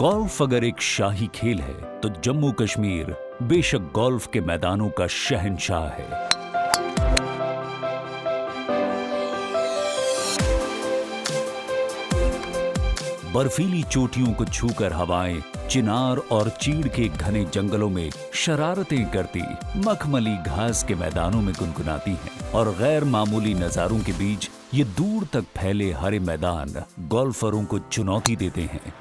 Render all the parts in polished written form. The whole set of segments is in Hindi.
गोल्फ अगर एक शाही खेल है तो जम्मू कश्मीर बेशक गोल्फ के मैदानों का शहंशाह है। बर्फीली चोटियों को छूकर हवाएं चिनार और चीड़ के घने जंगलों में शरारतें करती मखमली घास के मैदानों में गुनगुनाती हैं और गैर मामूली नजारों के बीच ये दूर तक फैले हरे मैदान गोल्फरों को चुनौती देते हैं।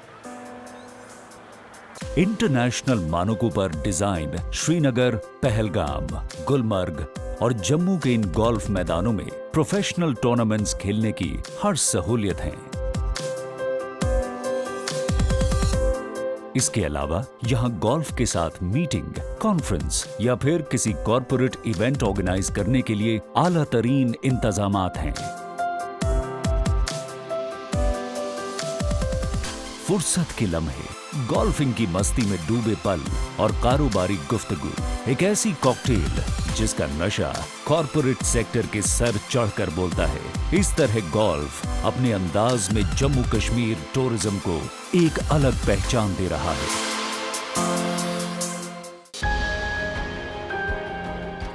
इंटरनेशनल मानकों पर डिजाइन श्रीनगर, पहलगाम, गुलमर्ग और जम्मू के इन गोल्फ मैदानों में प्रोफेशनल टूर्नामेंट्स खेलने की हर सहूलियत है। इसके अलावा यहाँ गोल्फ के साथ मीटिंग, कॉन्फ्रेंस या फिर किसी कॉर्पोरेट इवेंट ऑर्गेनाइज करने के लिए आला तरीन इंतजामात हैं। फुर्सत के लम्हे, गोल्फिंग की मस्ती में डूबे पल और कारोबारी गुफ्तगू, एक ऐसी कॉकटेल जिसका नशा कॉर्पोरेट सेक्टर के सर चढ़कर बोलता है। इस तरह गोल्फ अपने अंदाज में जम्मू कश्मीर टूरिज्म को एक अलग पहचान दे रहा है।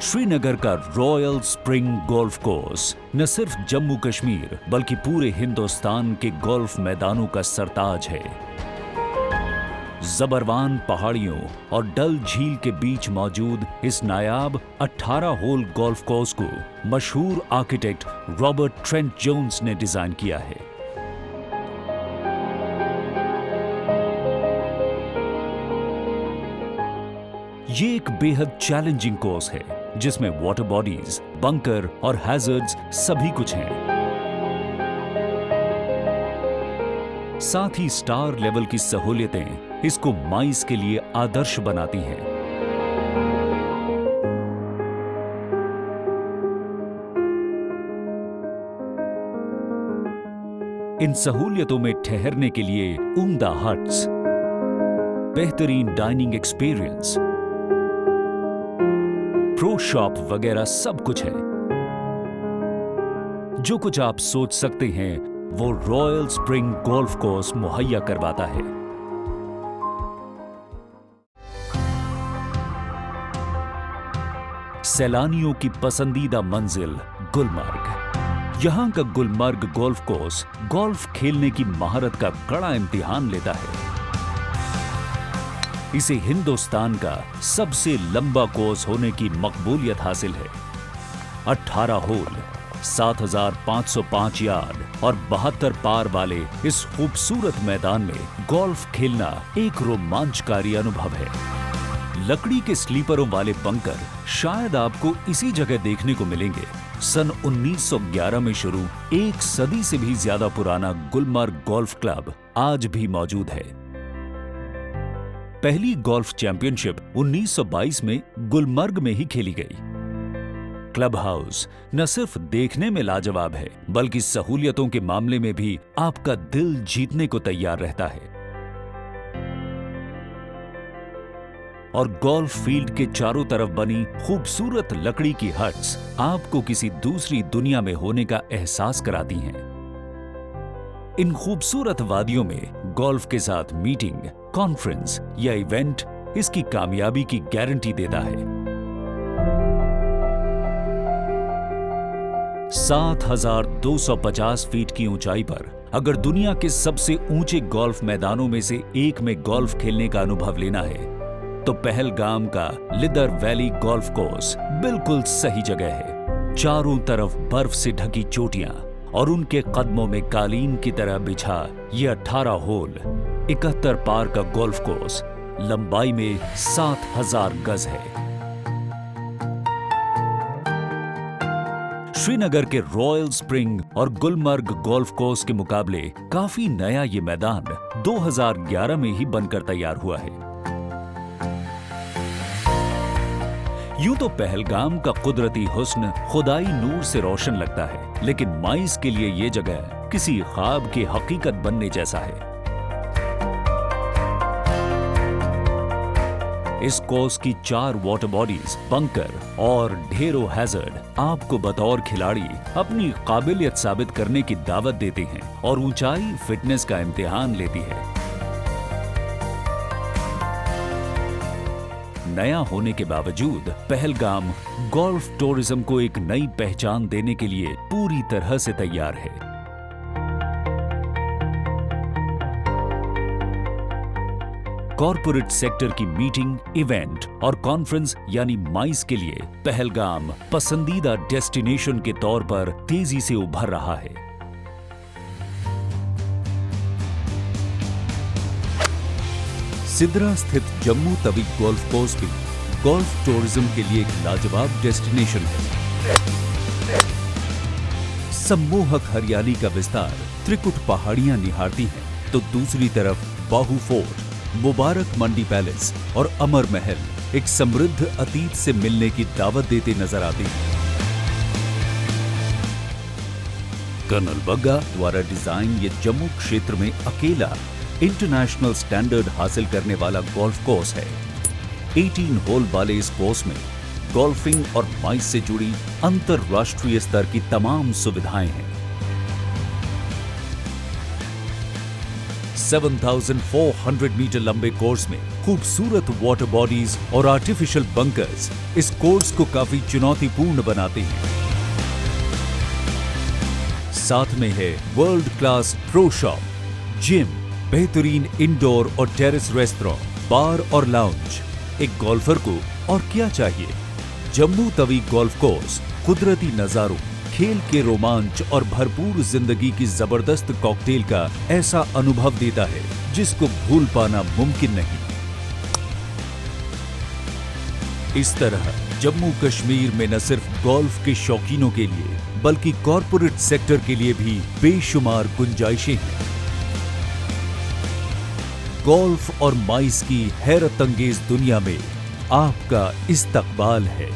श्रीनगर का रॉयल स्प्रिंग गोल्फ कोर्स न सिर्फ जम्मू कश्मीर बल्कि पूरे हिंदुस्तान के गोल्फ मैदानों का सरताज है। जबरवान पहाड़ियों और डल झील के बीच मौजूद इस नायाब 18 होल गोल्फ कोर्स को मशहूर आर्किटेक्ट रॉबर्ट ट्रेंट जोन्स ने डिजाइन किया है। ये एक बेहद चैलेंजिंग कोर्स है जिसमें वाटर बॉडीज, बंकर और हैजर्ड्स सभी कुछ हैं। साथ ही स्टार लेवल की सहूलियतें इसको माइस के लिए आदर्श बनाती हैं। इन सहूलियतों में ठहरने के लिए उम्दा हट्स, बेहतरीन डाइनिंग एक्सपीरियंस, प्रो शॉप वगैरह सब कुछ है। जो कुछ आप सोच सकते हैं वो रॉयल स्प्रिंग गोल्फ कोर्स मुहैया करवाता है। सैलानियों की पसंदीदा मंजिल गुलमर्ग। यहां का गुलमर्ग गोल्फ कोर्स गोल्फ खेलने की महारत का कड़ा इम्तिहान लेता है। इसे हिंदुस्तान का सबसे लंबा कोर्स होने की मकबूलियत हासिल है। 18 होल, 7,505 यार्ड और 72 पार वाले इस खूबसूरत मैदान में गोल्फ खेलना एक रोमांचकारी अनुभव है। लकड़ी के स्लीपरों वाले बंकर शायद आपको इसी जगह देखने को मिलेंगे। सन 1911 में शुरू एक सदी से भी ज्यादा पुराना गुलमर्ग गोल्फ क्लब आज भी मौजूद है। पहली गोल्फ चैंपियनशिप 1922 में गुलमर्ग में ही खेली गई। क्लब हाउस न सिर्फ देखने में लाजवाब है बल्कि सहूलियतों के मामले में भी आपका दिल जीतने को तैयार रहता है। और गोल्फ फील्ड के चारों तरफ बनी खूबसूरत लकड़ी की हट्स आपको किसी दूसरी दुनिया में होने का एहसास कराती हैं। इन खूबसूरत वादियों में गोल्फ के साथ मीटिंग, कॉन्फ्रेंस या इवेंट इसकी कामयाबी की गारंटी देता है। 7,250 फीट की ऊंचाई पर अगर दुनिया के सबसे ऊंचे गोल्फ मैदानों में से एक में गोल्फ खेलने का अनुभव लेना है तो पहलगाम का लिदर वैली गोल्फ कोर्स बिल्कुल सही जगह है। चारों तरफ बर्फ से ढकी चोटियां और उनके कदमों में कालीन की तरह बिछा ये 18 होल, 71 पार का गोल्फ कोर्स लंबाई में 7,000 गज है। श्रीनगर के रॉयल स्प्रिंग और गुलमर्ग गोल्फ कोर्स के मुकाबले काफी नया ये मैदान 2011 में ही बनकर तैयार हुआ है। यूं तो पहलगाम का कुदरती हुस्न खुदाई नूर से रोशन लगता है, लेकिन माइस के लिए ये जगह किसी ख्वाब की हकीकत बनने जैसा है। इस कोर्स की 4 वाटर बॉडीज, बंकर और ढेरों हैजर्ड आपको बतौर खिलाड़ी अपनी काबिलियत साबित करने की दावत देते हैं और ऊंचाई फिटनेस का इम्तिहान लेती है। नया होने के बावजूद पहलगाम गोल्फ टूरिज्म को एक नई पहचान देने के लिए पूरी तरह से तैयार है। कॉरपोरेट सेक्टर की मीटिंग, इवेंट और कॉन्फ्रेंस यानी माइस के लिए पहलगाम पसंदीदा डेस्टिनेशन के तौर पर तेजी से उभर रहा है। सिद्रा स्थित जम्मू तवी गोल्फ कोर्स भी गोल्फ टूरिज्म के लिए एक लाजवाब डेस्टिनेशन है। सम्मोहक हरियाली का विस्तार त्रिकुट पहाड़ियां निहारती हैं, तो दूसरी तरफ बाहू फोर्ट, मुबारक मंडी पैलेस और अमर महल एक समृद्ध अतीत से मिलने की दावत देते नजर आते हैं। कर्नल बग्गा द्वारा डिजाइन ये जम्मू क्षेत्र में अकेला इंटरनेशनल स्टैंडर्ड हासिल करने वाला गोल्फ कोर्स है। 18 होल वाले इस कोर्स में गोल्फिंग और माइस से जुड़ी अंतरराष्ट्रीय स्तर की तमाम सुविधाएं हैं। 7,400 मीटर लंबे कोर्स में खूबसूरत वाटर बॉडीज और आर्टिफिशियल बंकर्स इस कोर्स को काफी चुनौतीपूर्ण बनाते हैं। साथ में है world class pro shop, gym, बेहतरीन इंडोर और टेरेस रेस्टोरेंट, बार और लाउंज। एक गोल्फर को और क्या चाहिए? जम्मू तवी गोल्फ कोर्स कुदरती नजारों, खेल के रोमांच और भरपूर जिंदगी की जबरदस्त कॉकटेल का ऐसा अनुभव देता है जिसको भूल पाना मुमकिन नहीं। इस तरह जम्मू कश्मीर में न सिर्फ गोल्फ के शौकीनों के लिए बल्कि कॉरपोरेट सेक्टर के लिए भी बेशुमार गुंजाइशें हैं। गोल्फ और माइस की हैरत अंगेज दुनिया में आपका इस्तकबाल है।